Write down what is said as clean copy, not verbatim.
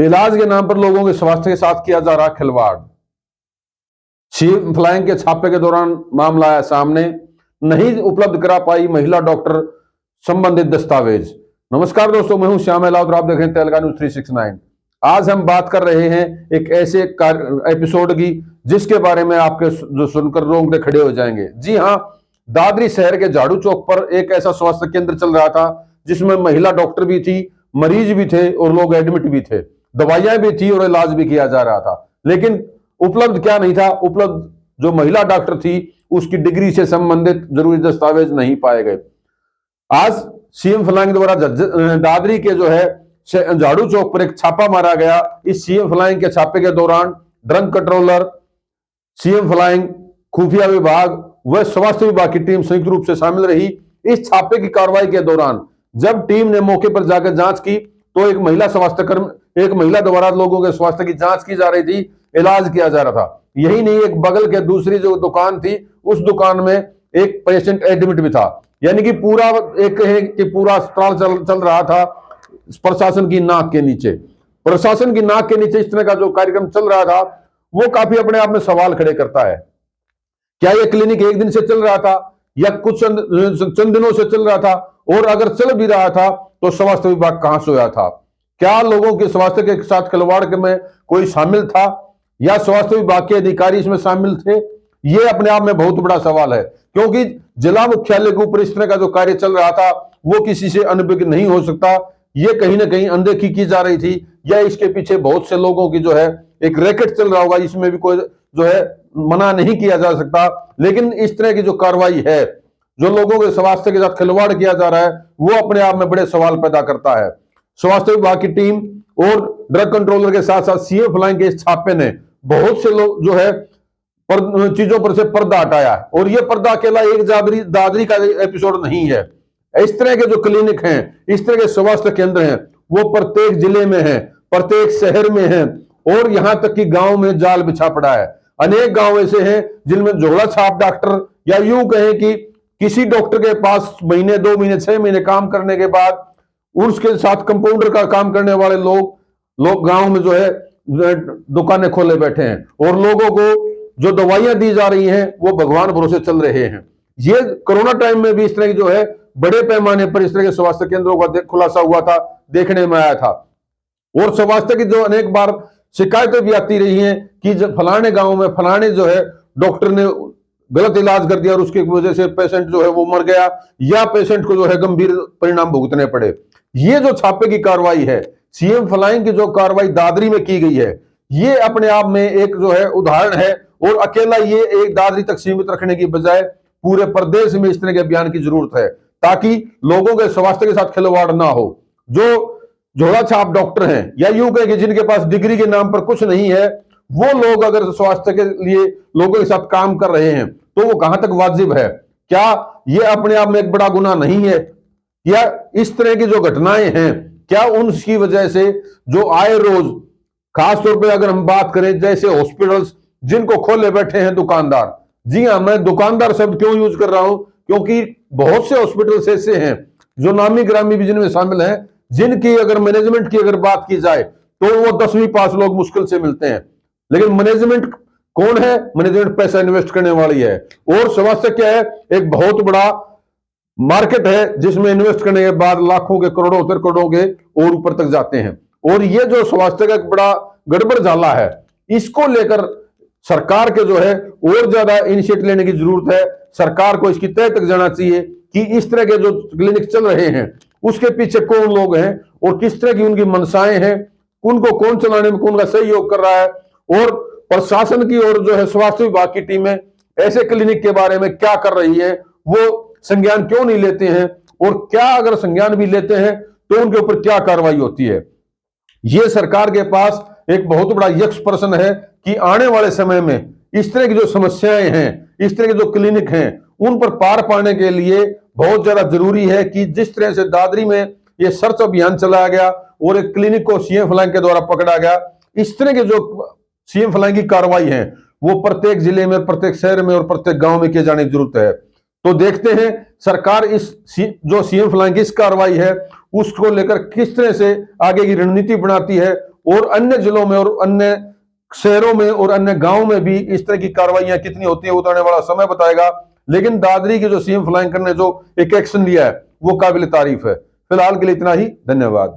इलाज के नाम पर लोगों के स्वास्थ्य के साथ किया जा रहा खिलवाड़। सीएम फ्लाइंग के छापे के दौरान मामला आया सामने, नहीं उपलब्ध करा पाई महिला डॉक्टर संबंधित दस्तावेज। नमस्कार दोस्तों, मैं हूं श्याम अहलावत और आप देख रहे हैं तेलंगाना न्यूज 369। आज हम बात कर रहे हैं एक ऐसे एपिसोड की जिसके बारे में आपके जो सुनकर रोंगटे खड़े हो जाएंगे। जी हां, दादरी शहर के झाड़ू चौक पर एक ऐसा स्वास्थ्य केंद्र चल रहा था जिसमें महिला डॉक्टर भी थी, मरीज भी थे और लोग एडमिट भी थे, दवाइयां भी थी और इलाज भी किया जा रहा था। लेकिन उपलब्ध क्या नहीं था? उपलब्ध जो महिला डॉक्टर थी उसकी डिग्री से संबंधित जरूरी दस्तावेज नहीं पाए गए। आज सीएम फ्लाइंग द्वारा दादरी के जो है झाड़ू चौक पर एक छापा मारा गया। इस सीएम फ्लाइंग के छापे के दौरान ड्रग कंट्रोलर, सीएम फ्लाइंग, खुफिया विभाग व स्वास्थ्य विभाग की टीम संयुक्त रूप से शामिल रही। इस छापे की कार्रवाई के दौरान जब टीम ने मौके पर जाकर जांच की तो एक महिला द्वारा लोगों के स्वास्थ्य की जांच की जा रही थी, इलाज किया जा रहा था। यही नहीं, एक बगल के दूसरी जो दुकान थी उस दुकान में एक पेशेंट एडमिट भी था। यानी कि पूरा एक है कि पूरा अस्पताल चल रहा था प्रशासन की नाक के नीचे। प्रशासन की नाक के नीचे इस तरह का जो कार्यक्रम चल रहा था वो काफी अपने आप में सवाल खड़े करता है। क्या यह क्लिनिक एक दिन से चल रहा था या कुछ चंद दिनों से चल रहा था? और अगर चल भी रहा था तो स्वास्थ्य विभाग कहां सोया था? क्या लोगों के स्वास्थ्य के साथ खिलवाड़ में कोई शामिल था या स्वास्थ्य विभाग के अधिकारी इसमें शामिल थे? यह अपने आप में बहुत बड़ा सवाल है, क्योंकि जिला मुख्यालय के ऊपर इस तरह का जो कार्य चल रहा था वो किसी से अनभिज्ञ नहीं हो सकता। ये कहीं ना कहीं अनदेखी की जा रही थी या इसके पीछे बहुत से लोगों की जो है एक रैकेट चल रहा होगा, इसमें भी कोई जो है मना नहीं किया जा सकता। लेकिन इस तरह की जो कार्रवाई है, जो लोगों के स्वास्थ्य के साथ खिलवाड़ किया जा रहा है, वो अपने आप में बड़े सवाल पैदा करता है। स्वास्थ्य विभाग की टीम और ड्रग कंट्रोलर के साथ साथ सीएम फ्लाइंग के इस छापे ने बहुत से लोग जो है चीजों पर से पर्दा हटाया। और ये पर्दा अकेला एक दादरी का एपिसोड नहीं है। इस तरह के जो क्लिनिक हैं, इस तरह के स्वास्थ्य केंद्र हैं, वो प्रत्येक जिले में हैं, प्रत्येक शहर में हैं और यहां तक कि गांव में जाल बिछा पड़ा है। अनेक गांव ऐसे हैं जिनमें झोला छाप डॉक्टर, या यूं कहें कि किसी डॉक्टर के पास महीने, 2 महीने, 6 महीने काम करने के बाद उसके साथ कंपाउंडर का काम करने वाले लोग गांव में जो है दुकानें खोले बैठे हैं और लोगों को जो दवाइयां दी जा रही हैं वो भगवान भरोसे चल रहे हैं। ये कोरोना टाइम में भी इस तरह की जो है बड़े पैमाने पर इस तरह के स्वास्थ्य केंद्रों का खुलासा हुआ था, देखने में आया था। और स्वास्थ्य की जो अनेक बार शिकायतें भी आती रही हैं कि जब फलाने गांव में फलाने जो है डॉक्टर ने गलत इलाज कर दिया और उसकी वजह से पेशेंट जो है वो मर गया या पेशेंट को जो है गंभीर परिणाम भुगतने पड़े। ये जो छापे की कार्रवाई है, सीएम फ्लाइंग की जो कार्रवाई दादरी में की गई है, ये अपने आप में एक जो है उदाहरण है। और अकेला ये एक दादरी तक सीमित रखने की बजाय पूरे प्रदेश में इस तरह के अभियान की जरूरत है, ताकि लोगों के स्वास्थ्य के साथ खिलवाड़ ना हो। जो झोला छाप डॉक्टर हैं या यूं कहें कि जिनके पास डिग्री के नाम पर कुछ नहीं है, वो लोग अगर स्वास्थ्य के लिए लोगों के साथ काम कर रहे हैं तो वो कहां तक वाजिब है? क्या ये अपने आप में एक बड़ा गुनाह नहीं है? या इस तरह की जो घटनाएं हैं, क्या उनकी वजह से जो आए रोज, खासतौर पर अगर हम बात करें जैसे हॉस्पिटल्स जिनको खोले बैठे हैं दुकानदार। जी हां, मैं दुकानदार शब्द क्यों यूज कर रहा हूं? क्योंकि बहुत से हॉस्पिटल्स ऐसे हैं जो नामी ग्रामी भी जिनमें शामिल हैं, जिनकी अगर मैनेजमेंट की अगर बात की जाए तो वो 10वीं पास लोग मुश्किल से मिलते हैं। लेकिन मैनेजमेंट कौन है? मैनेजमेंट पैसा इन्वेस्ट करने वाली है। और स्वास्थ्य क्या है? एक बहुत बड़ा मार्केट है जिसमें इन्वेस्ट करने के बाद लाखों के, करोड़ों, करोड़ों के और ऊपर तक जाते हैं। और ये जो स्वास्थ्य का एक बड़ा गड़बड़ झाला है, इसको लेकर सरकार के जो है और ज्यादा इनिशिएटिव लेने की जरूरत है। सरकार को इसकी तह तक जाना चाहिए कि इस तरह के जो क्लिनिक चल रहे हैं उसके पीछे कौन लोग हैं और किस तरह की उनकी मनसाएं हैं, उनको कौन चलाने में कौन का सहयोग कर रहा है, और प्रशासन की और जो है स्वास्थ्य विभाग की टीमें ऐसे क्लिनिक के बारे में क्या कर रही है, वो संज्ञान क्यों नहीं लेते हैं, और क्या अगर संज्ञान भी लेते हैं तो उनके ऊपर क्या कार्रवाई होती है। ये सरकार के पास एक बहुत बड़ा यक्ष प्रश्न है कि आने वाले समय में इस तरह की जो समस्याएं हैं, इस तरह के जो क्लिनिक हैं, उन पर पार पाने के लिए बहुत ज्यादा जरूरी है कि जिस तरह से दादरी में ये सर्च अभियान चलाया गया और एक क्लिनिक को सीएम फ्लाइंग के द्वारा पकड़ा गया, इस तरह के जो सीएम फ्लाइंग की कार्रवाई है वो प्रत्येक जिले में, प्रत्येक शहर में और प्रत्येक गांव में किए जाने की जरूरत है। तो देखते हैं सरकार इस जो सीएम फ्लाइंग की इस कार्रवाई है उसको लेकर किस तरह से आगे की रणनीति बनाती है और अन्य जिलों में और अन्य शहरों में और अन्य गांवों में भी इस तरह की कार्रवाइयां कितनी होती है, उतारने वाला समय बताएगा। लेकिन दादरी के जो सीएम फ्लैंकर ने जो एक एक्शन लिया है वो काबिल तारीफ है। फिलहाल के लिए इतना ही, धन्यवाद।